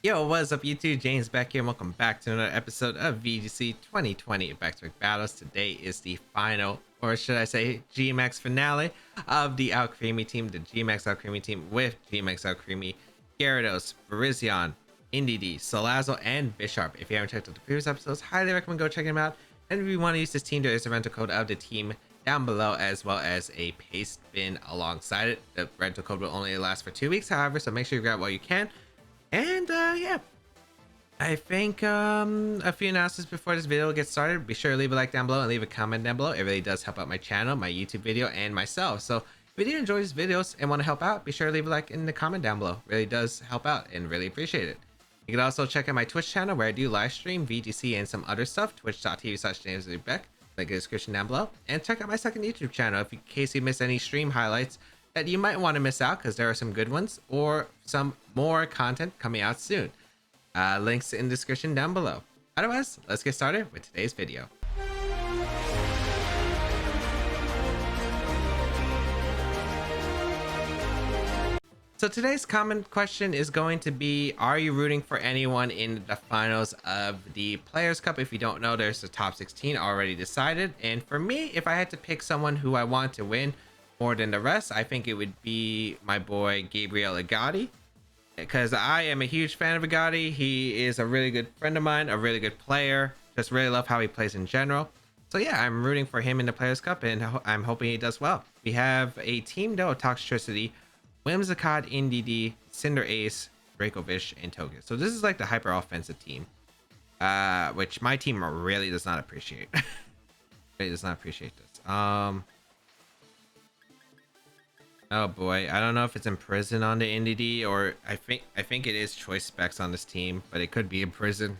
Yo, what's up YouTube? James back here and welcome back to another episode of VGC 2020 Back Battles. Today is the final, or should I say Gmax finale of the Alcremie team, the Gmax Alcremie team with Gmax Alcremie, Gyarados, Virizion, Indeedee, Salazzle, and Bisharp. If you haven't checked out the previous episodes, highly recommend go check them out. And if you want to use this team, there is a rental code of the team down below, as well as a paste bin alongside it. The rental code will only last for 2 weeks, however, so make sure you grab what you can. And yeah, I think a few announcements before this video gets started. Be sure to leave a like down below and leave a comment down below. It really does help out my channel, my YouTube video, and myself. So if you do enjoy these videos and want to help out, be sure to leave a like in the comment down below. It really does help out and really appreciate it. You can also check out my Twitch channel where I do live stream VGC and some other stuff. Twitch.tv/JamesBeck. Link in the description down below. And check out my second YouTube channel in case you miss any stream highlights that you might want to miss out, because there are some good ones or some more content coming out soon. Links in the description down below. Otherwise, let's get started with today's video. So today's comment question is going to be, are you rooting for anyone in the finals of the Players Cup? If you don't know, there's the top 16 already decided. And for me, if I had to pick someone who I want to win more than the rest, I think it would be my boy Gabriel Agati, because I am a huge fan of Agati. He is a really good friend of mine, a really good player. Just really love how he plays in general. So yeah, I'm rooting for him in the Players Cup, and I'm hoping he does well. We have a team though of Toxtricity, Whimsicott, Indeedee, Cinderace, Dracovish, and Togekiss. So this is like the hyper offensive team, which my team really does not appreciate. Really does not appreciate this. Oh boy, I don't know if it's Imprison on the Indeedee, or I think it is choice specs on this team, but it could be Imprison.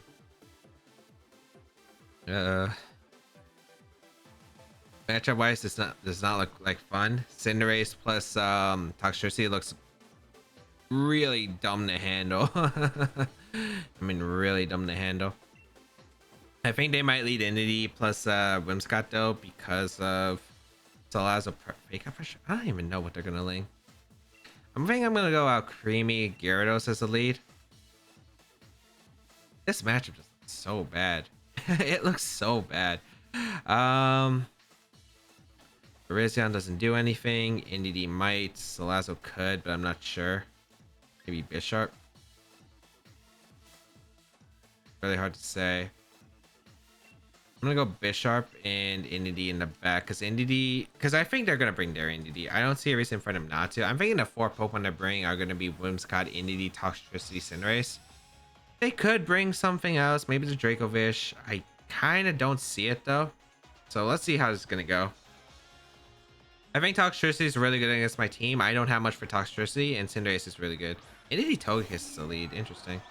Matchup wise, does not look like fun. Cinderace plus Toxtricity looks really dumb to handle. I mean, really dumb to handle. I think they might lead Indeedee plus Whimsicott though, because of Salazzle. I don't even know what they're gonna link. I'm gonna go out Alcremie Gyarados as the lead. This matchup just looks so bad. It looks so bad. Virizion doesn't do anything. Indeedee might. Salazzle could, but I'm not sure. Maybe Bisharp. Really hard to say. I'm gonna go Bisharp and Indeedee in the back, because I think they're gonna bring their Indeedee. I don't see a reason for them not to. I'm thinking the 4 Pokemon they bring are gonna be Whimsicott, Indeedee, Toxtricity, Cinderace. They could bring something else, maybe the Dracovish. I kind of don't see it though. So let's see how this is gonna go. I think Toxtricity is really good against my team. I don't have much for Toxtricity, and Cinderace is really good. Indeedee Togekiss is the lead. Interesting.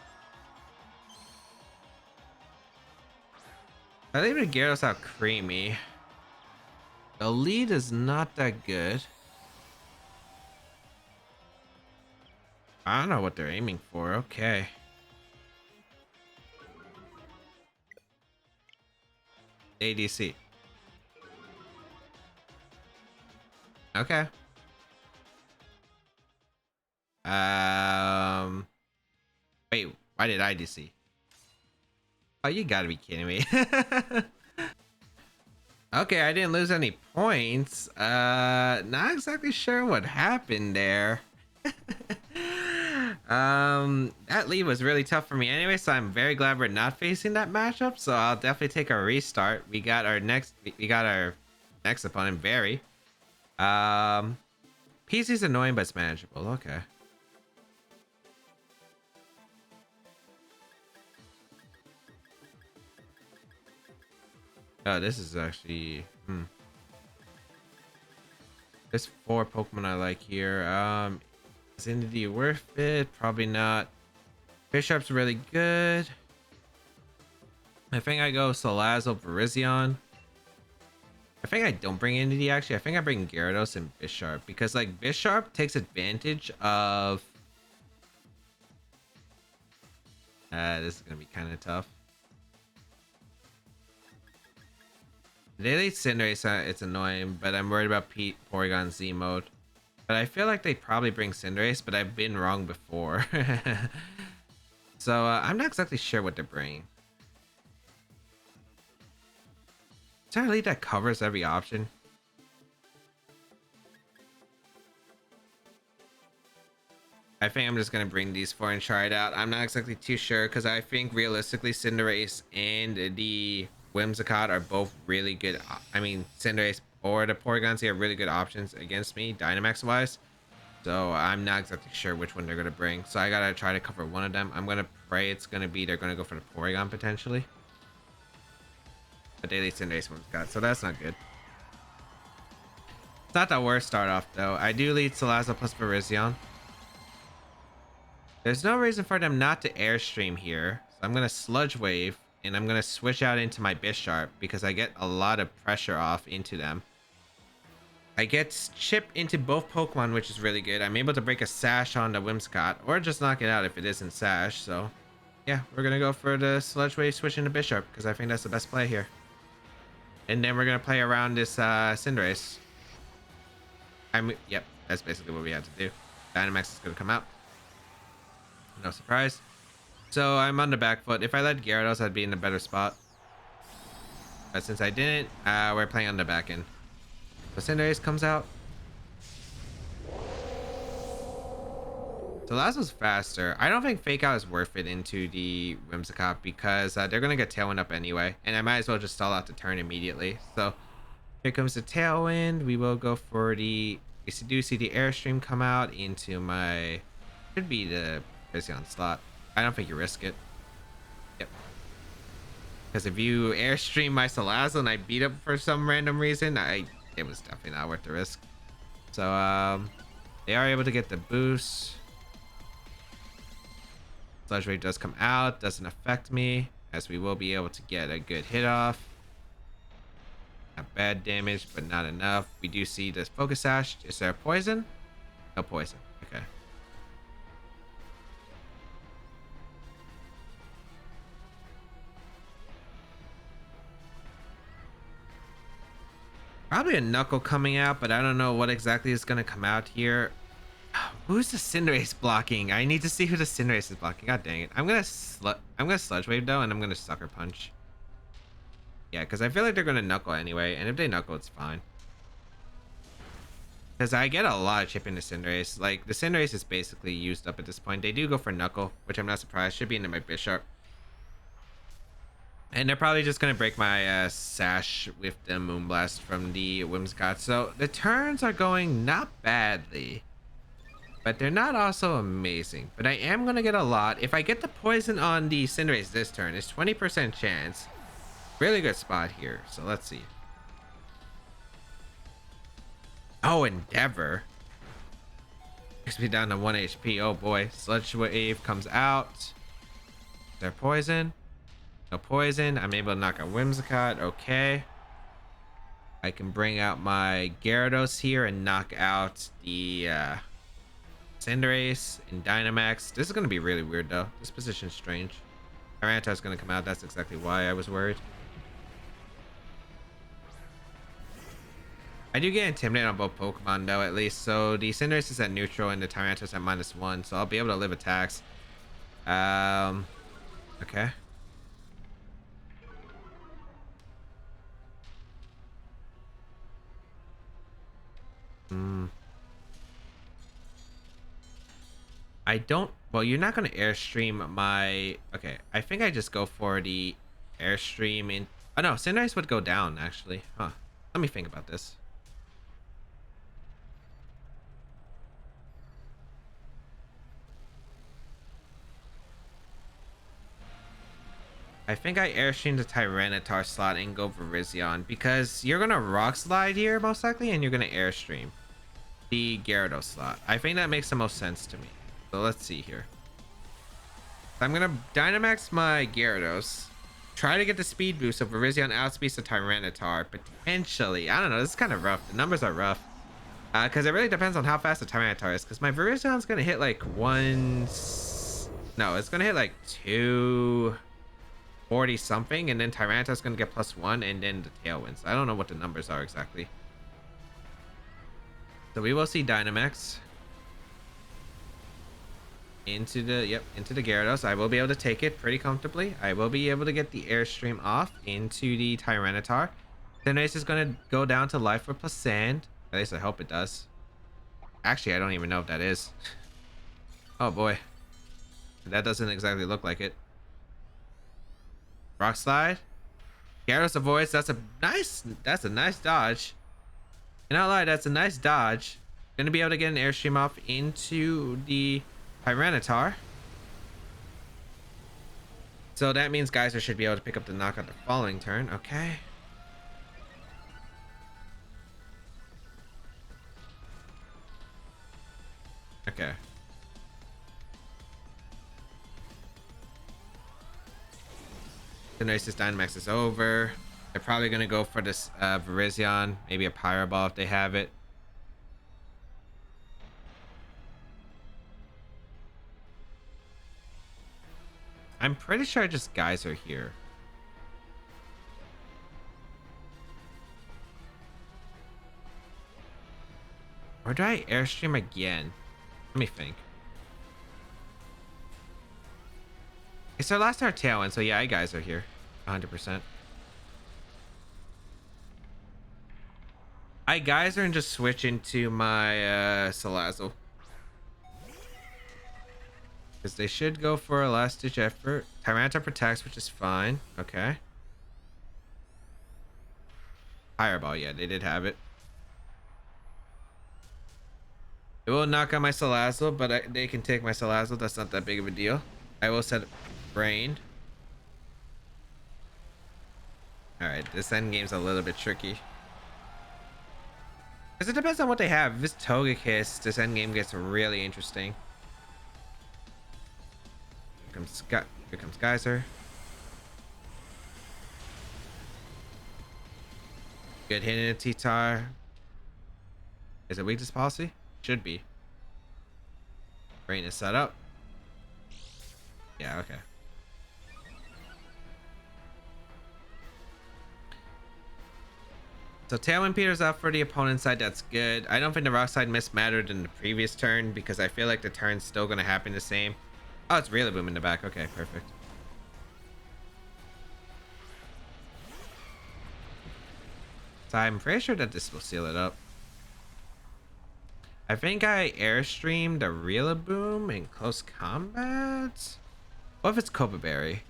I think the Gyarados Alcremie. The lead is not that good. I don't know what they're aiming for. Okay. ADC. Okay. Wait, why did I DC? Oh, you gotta be kidding me. Okay, I didn't lose any points. Not exactly sure what happened there. That lead was really tough for me anyway, so I'm very glad we're not facing that matchup. So I'll definitely take a restart. We got our next opponent, Barry. PC's annoying, but it's manageable. Okay. Oh, this is actually there's 4 Pokemon I like here. Is Indeedee worth it? Probably not. Bisharp's really good. I think I go Salazzle, Virizion. I think I don't bring Indeedee actually. I think I bring Gyarados and Bisharp, because like Bisharp takes advantage of this is gonna be kind of tough. They lead Cinderace, it's annoying, but I'm worried about Porygon-Z mode. But I feel like they probably bring Cinderace, but I've been wrong before. So I'm not exactly sure what they're bringing. Is there a lead that covers every option? I think I'm just gonna bring these four and try it out. I'm not exactly too sure because I think realistically Cinderace and the Whimsicott are both really good. I mean, Cinderace or the Porygon-Z are really good options against me, Dynamax wise. So I'm not exactly sure which one they're gonna bring. So I gotta try to cover one of them. I'm gonna pray it's gonna be they're gonna go for the Porygon potentially. A daily Cinderace Whimsicott, so that's not good. It's not the worst start off though. I do lead Salazzle plus Virizion. There's no reason for them not to airstream here. So I'm gonna Sludge Wave and I'm gonna switch out into my Bisharp because I get a lot of pressure off into them. I get Chip into both Pokemon, which is really good. I'm able to break a Sash on the Whimsicott or just knock it out if it isn't Sash. So yeah, we're gonna go for the Sludge Wave switch into Bisharp because I think that's the best play here. And then we're gonna play around this Cinderace. Yep, that's basically what we had to do. Dynamax is gonna come out. No surprise. So I'm on the back foot. If I led Gyarados, I'd be in a better spot. But since I didn't, we're playing on the back end. So Cinderace comes out. So Salazzle's faster. I don't think Fake Out is worth it into the Whimsicott because they're going to get Tailwind up anyway. And I might as well just stall out the turn immediately. So here comes the Tailwind. We will go for the... You do see the Airstream come out into my... Should be the Virizion slot. I don't think you risk it. Yep. Because if you Airstream my Salazzle and I beat up for some random reason, it was definitely not worth the risk. So they are able to get the boost. Sludge Wave does come out, doesn't affect me, as we will be able to get a good hit off. Not bad damage, but not enough. We do see this Focus Sash. Is there a poison? No poison. Okay. Probably a Knuckle coming out, but I don't know what exactly is going to come out here. Who's the Cinderace blocking? I need to see who the Cinderace is blocking. God dang it. I'm gonna Sludge Wave though, and I'm gonna Sucker Punch. Yeah, because I feel like they're gonna Knuckle anyway, and if they Knuckle, it's fine. Because I get a lot of chip into Cinderace. Like, the Cinderace is basically used up at this point. They do go for Knuckle, which I'm not surprised. Should be into my Bisharp. And they're probably just going to break my Sash with the Moonblast from the Whimsicott. So the turns are going not badly. But they're not also amazing. But I am going to get a lot. If I get the poison on the Cinderace this turn, it's 20% chance. Really good spot here. So let's see. Oh, Endeavor. Takes me down to 1 HP. Oh boy. Sludge Wave comes out. Is there poison? No poison. I'm able to knock out Whimsicott. Okay. I can bring out my Gyarados here and knock out the Cinderace and Dynamax. This is going to be really weird though. This position's strange. Tyranitar's going to come out. That's exactly why I was worried. I do get Intimidated on both Pokemon though, at least. So the Cinderace is at neutral and the Tyranitar's at -1. So I'll be able to live attacks. Okay. I don't... Well, you're not going to Airstream my... Okay, I think I just go for the Airstream in... Oh, no, Cinderace would go down, actually. Huh. Let me think about this. I think I Airstream the Tyranitar slot and go Virizion because you're going to Rock Slide here, most likely, and you're going to Airstream the Gyarados slot. I think that makes the most sense to me. So let's see here. I'm going to Dynamax my Gyarados. Try to get the speed boost so Virizion outspeeds the Tyranitar. Potentially. I don't know. This is kind of rough. The numbers are rough. Because it really depends on how fast the Tyranitar is. Because my Virizion's going to hit like No, it's going to hit like 240 something. And then Tyranitar's going to get +1. And then the Tailwind. So I don't know what the numbers are exactly. So we will see Dynamax. into the Gyarados. I will be able to take it pretty comfortably. I will be able to get the Airstream off into the Tyranitar. Then Ace is going to go down to Life Orb plus Sand. At least I hope it does. Actually, I don't even know if that is. Oh boy. That doesn't exactly look like it. Rock Slide. Gyarados avoids. That's a nice dodge. And not lie, that's a nice dodge. Gonna be able to get an Airstream off into the Tyranitar. So that means Geyser should be able to pick up the knockout the following turn. Okay. Okay. The Nicest Dynamax is over. They're probably going to go for this Virizion. Maybe a Pyro Ball if they have it. I'm pretty sure just Geyser here. Or do I Airstream again? Let me think. It's our last Tailwind, so yeah, I Geyser here. 100%. I Geyser and just switch into my Salazzle. Because they should go for a last ditch effort. Tyranitar protects, which is fine. Okay. Fireball, yeah, they did have it. It will knock out my Salazzle, but they can take my Salazzle. That's not that big of a deal. I will set Rain. Alright, this end game's a little bit tricky. Because it depends on what they have. If it's Togekiss, this end game gets really interesting. Here comes Geyser. Good hit in a T-Tar. Is it weakness policy? Should be. Rain is set up. Yeah, okay. So Tailwind Peter's out for the opponent's side. That's good. I don't think the Rock Slide miss mattered in the previous turn because I feel like the turn's still going to happen the same. Oh, it's really boom in the back. Okay, perfect. So I'm pretty sure that this will seal it up. I think I Airstreamed a Rillaboom in close combat. What if it's Copa Berry?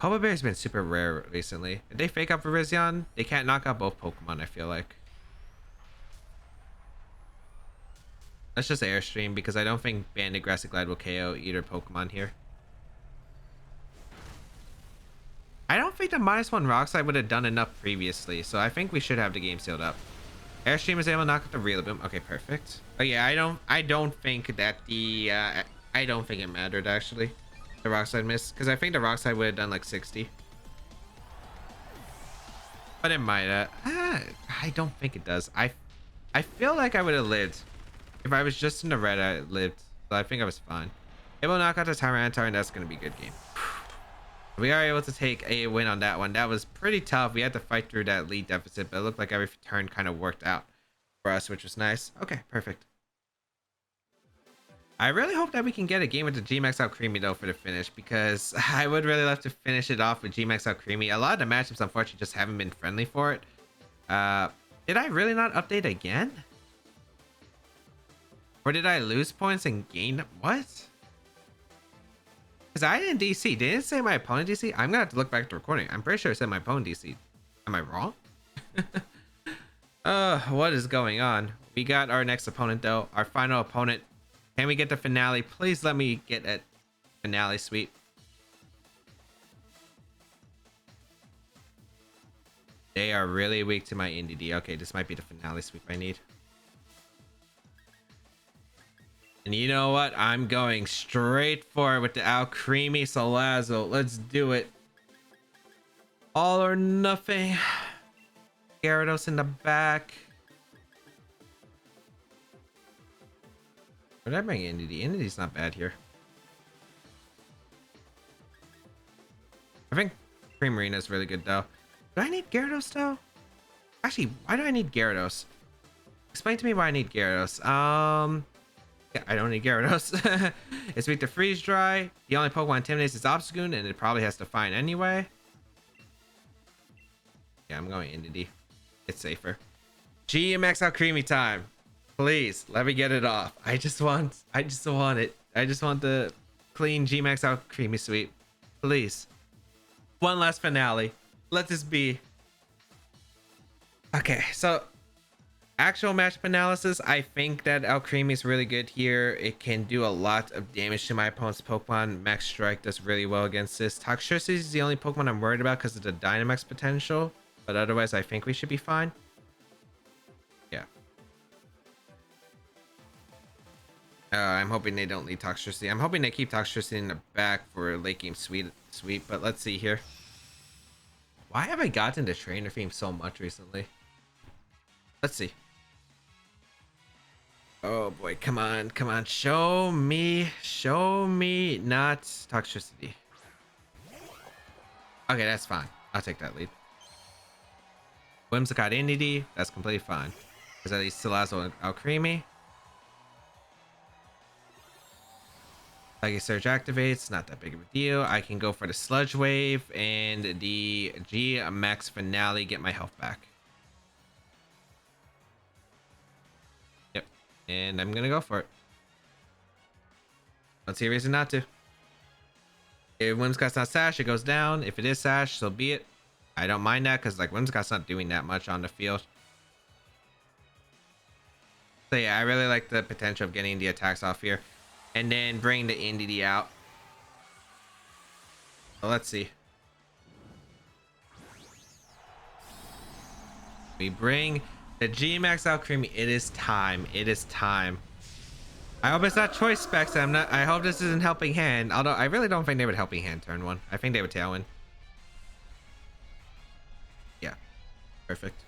Copa Berry's been super rare recently. If they fake out Virizion, they can't knock out both Pokemon, I feel like. Let's just Airstream because I don't think Banded Grassy Glide will KO either Pokemon here. I don't think the -1 Rock Slide would have done enough previously, so I think we should have the game sealed up. Airstream is able to knock out the Rillaboom. Okay, perfect. Oh yeah, I don't think that the I don't think it mattered actually. The Rock Slide missed because I think the Rock Slide would have done like 60. But it might I don't think it does. I feel like I would have lived. If I was just in the red, I lived. So I think I was fine. It will knock out the Tyranitar, and that's going to be a good game. We are able to take a win on that one. That was pretty tough. We had to fight through that lead deficit, but it looked like every turn kind of worked out for us, which was nice. Okay, perfect. I really hope that we can get a game with the Gmax Alcremie, though, for the finish, because I would really love to finish it off with Gmax Alcremie. A lot of the matchups, unfortunately, just haven't been friendly for it. Did I really not update again? Or did I lose points and gain? What? Because I didn't DC. Did it say my opponent DC? I'm going to have to look back at the recording. I'm pretty sure it said my opponent DC. Am I wrong? What is going on? We got our next opponent, though. Our final opponent. Can we get the finale? Please let me get a finale sweep. They are really weak to my NDD. Okay, this might be the finale sweep I need. And you know what? I'm going straight for it with the Alcremie Salazzle. Let's do it. All or nothing. Gyarados in the back. Where did I bring NDD? NDD's not bad here. I think Primarina is really good though. Do I need Gyarados though? Actually, why do I need Gyarados? Explain to me why I need Gyarados. Yeah, I don't need Gyarados. It's weak to Freeze Dry. The only Pokemon intimidates is Obstagoon, and it probably has to find anyway. Yeah, I'm going Entity. It's safer. GMX Alcremie time. Please, let me get it off. I just want it. I just want the clean Gmax Alcremie sweep. Please. One last finale. Let this be. Okay, so actual matchup analysis, I think that Alcremie is really good here. It can do a lot of damage to my opponent's Pokemon. Max Strike does really well against this. Toxtricity is the only Pokemon I'm worried about because of the Dynamax potential. But otherwise, I think we should be fine. Yeah. I'm hoping they don't lead Toxtricity. I'm hoping they keep Toxtricity in the back for late game sweep. But let's see here. Why have I gotten the trainer theme so much recently? Let's see. Oh boy, come on, come on. Show me not Toxtricity. Okay, that's fine. I'll take that lead. Whimsicott Entity, that's completely fine. There's at least Salazzle and Alcremie. Psychic Surge activates, not that big of a deal. I can go for the Sludge Wave and the G-Max Finale, get my health back. Yep, and I'm gonna go for it. Don't see a reason not to. If Whimsicott's not Sash, it goes down. If it is Sash, so be it. I don't mind that because like Whimsicott's not doing that much on the field. So yeah, I really like the potential of getting the attacks off here. And then bring the Entity out. So let's see. We bring the Gmax Alcremie. It is time. It is time. I hope it's not choice specs. I hope this isn't helping hand. Although I really don't think they would helping hand turn one. I think they would tailwind. Yeah. Perfect.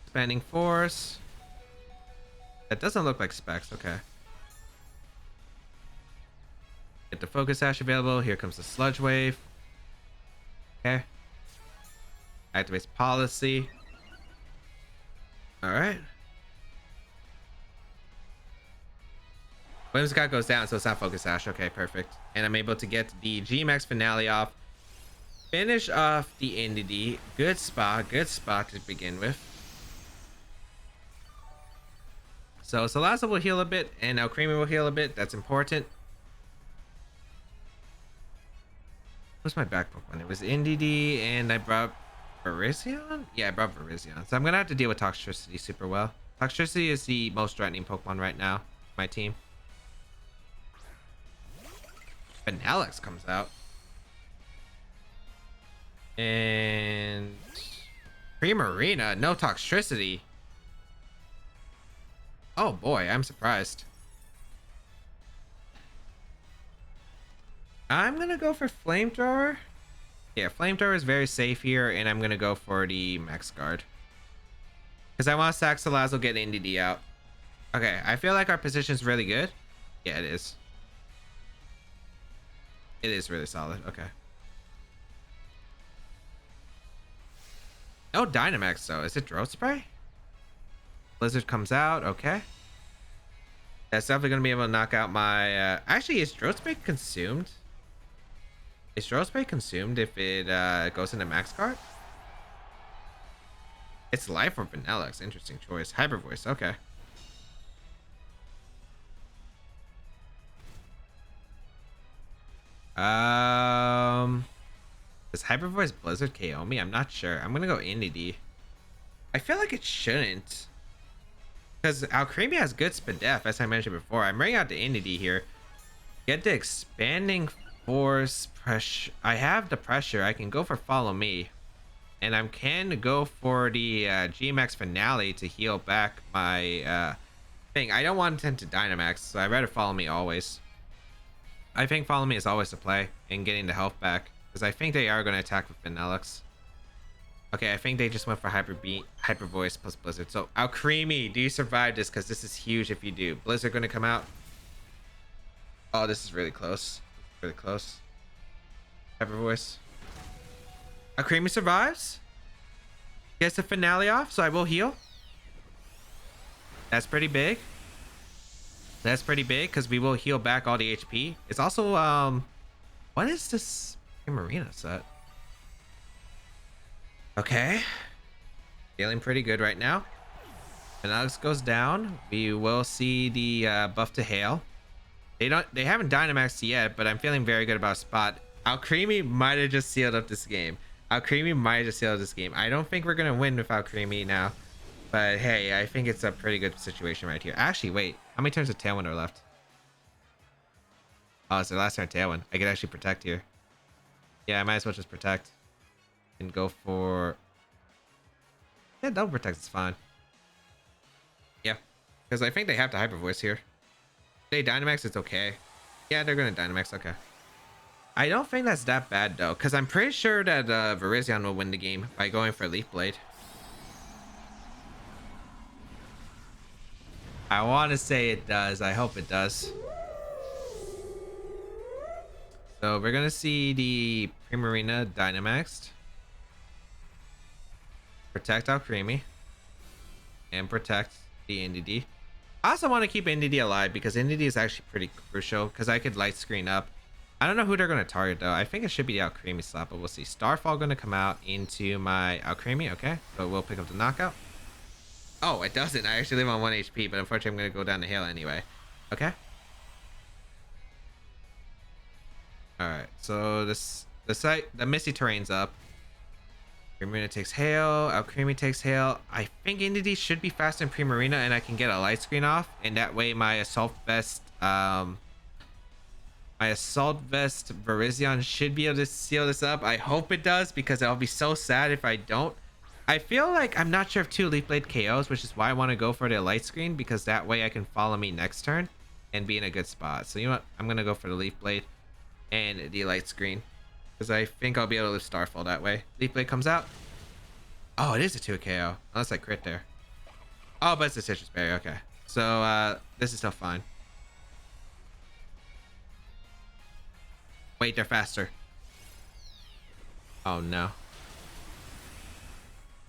Expanding Force. That doesn't look like specs. Okay. Get the Focus Sash available. Here comes the Sludge Wave. Okay. Activates Policy. Alright. Whimsicott goes down, so it's not Focus Sash. Okay, perfect. And I'm able to get the G-Max Finale off. Finish off the Entity. Good spot to begin with. So Salazzle will heal a bit, and Alcremie will heal a bit. That's important. What's my back Pokemon? It was Entity, and I brought Virizion? Yeah, I brought Virizion. So I'm going to have to deal with Toxtricity super well. Toxtricity is the most threatening Pokemon right now. My team. Vanillix comes out. And Primarina, no Toxtricity. Oh boy, I'm surprised. I'm gonna go for Flamethrower. Yeah, Flamethrower is very safe here, and I'm gonna go for the Max Guard. Because I want to sack Salazzle, get Entity out. Okay, I feel like our position is really good. Yeah, it is. It is really solid. Okay. No Dynamax though. Is it Drone Spray? Blizzard comes out. Okay. That's definitely going to be able to knock out my... Actually, is Drone Spray consumed? Is Drone Spray consumed if it goes into Max Guard? It's Life or Vanillix. Interesting choice. Hyper Voice. Okay. Does Hyper Voice Blizzard KO me? I'm not sure. I'm going to go Entity. I feel like it shouldn't. Because Alcremie has good Spadef, as I mentioned before. I'm bringing out the Entity here. Get the Expanding Force pressure. I have the pressure. I can go for Follow Me. And I can go for the G-Max Finale to heal back my thing. I don't want him to Dynamax, so I'd rather Follow Me always. I think Follow Me is always the play in getting the health back. Because I think they are going to attack with Vanillix. Okay, I think they just went for Hyper Voice plus Blizzard. So, Alcremie, do you survive this? Because this is huge if you do. Blizzard going to come out. Oh, this is really close. Really close. Hyper Voice. Alcremie survives. Gets the Finale off, so I will heal. That's pretty big. That's pretty big because we will heal back all the HP. It's also what is this Primarina set? Okay, feeling pretty good right now. When Alex goes down, we will see the buff to hail. They haven't Dynamaxed yet, but I'm feeling very good about spot. Alcremie might have just sealed up this game. Alcremie might have just sealed this game. I don't think we're gonna win with Alcremie now, but hey, I think it's a pretty good situation right here. Actually, wait, how many turns of Tailwind are left? Oh, it's their last turn of Tailwind. I could actually protect here. Yeah, I might as well just protect and go for, yeah, double protect is fine. Yeah, because I think they have to Hyper Voice here. They Dynamax, it's okay. Yeah, they're gonna Dynamax, okay. I don't think that's that bad though, because I'm pretty sure that Virizion will win the game by going for Leaf Blade. I want to say it does. I hope it does. So we're gonna see the Primarina Dynamaxed. Protect Alcremie. And protect the NDD. I also want to keep NDD alive because NDD is actually pretty crucial because I could light screen up. I don't know who they're going to target though. I think it should be the Alcremie slot, but we'll see. Starfall going to come out into my Alcremie. Okay, so we'll pick up the knockout. Oh, it doesn't. I actually live on 1 HP, but unfortunately I'm going to go down the hill anyway. Okay. All right, so the Misty Terrain's up. Primarina takes hail, Alcremie takes hail. I think NDD should be faster than Primarina and I can get a light screen off, and that way my Assault Vest Virizion should be able to seal this up. I hope it does because I'll be so sad if I don't. I feel like I'm not sure if 2 Leaf Blade KOs, which is why I want to go for the light screen because that way I can follow me next turn and be in a good spot. So you know what? I'm gonna go for the Leaf Blade and the light screen. Because I think I'll be able to lift Starfall that way. Leaf Blade comes out. Oh, it is a 2 KO. Unless I crit there. Oh, but it's a Citrus Berry. Okay. So, this is still fine. Wait, they're faster. Oh, no.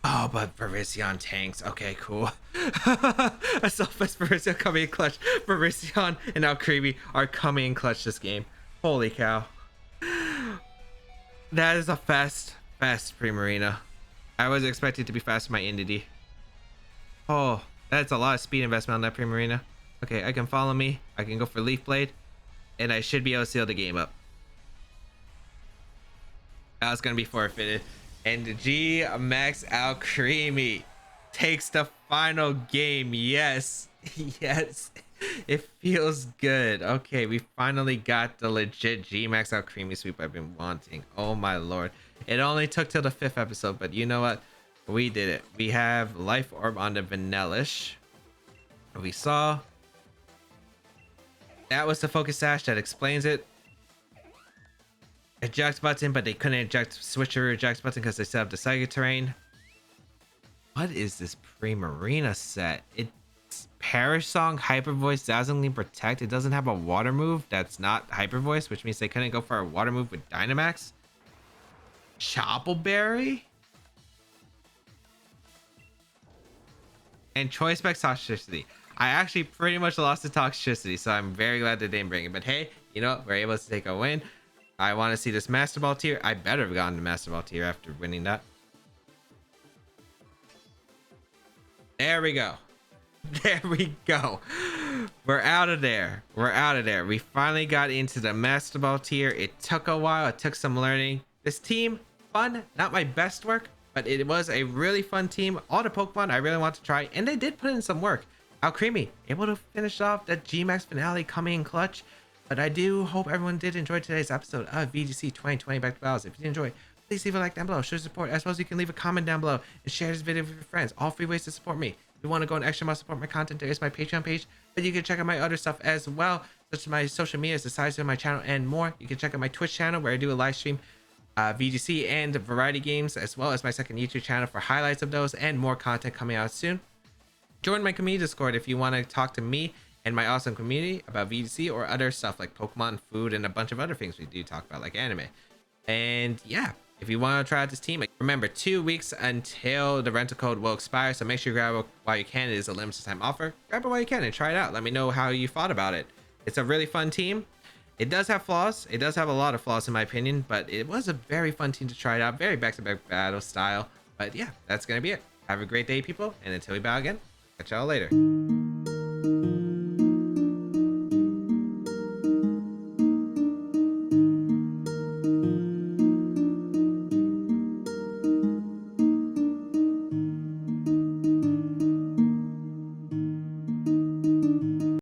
Oh, but Virizion tanks. Okay, cool. I saw fast Virizion coming in clutch. Virizion and Alcremie are coming in clutch this game. Holy cow. That is a fast Primarina. I was expecting to be faster my NDD. Oh, that's a lot of speed investment on that Primarina. Okay, I can follow me. I can go for Leaf Blade. And I should be able to seal the game up. That was going to be forfeited. And the Gigantamax Alcremie takes the final game. Yes. Yes. It feels good. Okay, we finally got the legit Gmax Alcremie sweep I've been wanting. Oh my lord. It only took till the 5th episode, but you know what? We did it. We have Life Orb on the Vanillish. We saw. That was the Focus Sash that explains it. Eject button, but they couldn't switch or eject button because they set up the Psychic Terrain. What is this Primarina set? It's Perish Song, Hyper Voice, Dazzling Gleam, Protect. It doesn't have a water move that's not Hyper Voice, which means they couldn't go for a water move with Dynamax. Choppleberry? And Choice Spec Toxicity. I actually pretty much lost the Toxicity, so I'm very glad they didn't bring it. But hey, you know what? We're able to take a win. I want to see this Master Ball tier. I better have gotten the Master Ball tier after winning that. There we go. There we go. We're out of there. We're out of there. We finally got into the Master Ball tier. It took a while. It took some learning. This team, fun. Not my best work, but it was a really fun team. All the Pokemon I really want to try, and they did put in some work. Alcremie, able to finish off that Gmax finale coming in clutch. But I do hope everyone did enjoy today's episode of VGC 2020 Back Battles. If you did enjoy, please leave a like down below. Show support, as well as you can leave a comment down below and share this video with your friends. All 3 ways to support me. If you want to go an extra mile support my content, there is my Patreon page, but you can check out my other stuff as well, such as my social media, the size of my channel, and more. You can check out my Twitch channel where I do a live stream VGC and variety games, as well as my second YouTube channel for highlights of those and more content coming out soon. Join my community Discord if you want to talk to me and my awesome community about VGC or other stuff like Pokemon, food, and a bunch of other things we do talk about, like anime. And yeah, If you want to try out this team, remember 2 weeks until the rental code will expire. So make sure you grab it while you can. It is a limited time offer. Grab it while you can and try it out. Let me know how you thought about it. It's a really fun team. It does have flaws. It does have a lot of flaws in my opinion, but it was a very fun team to try it out. Very back-to-back battle style. But yeah, that's going to be it. Have a great day, people. And until we battle again, catch y'all later.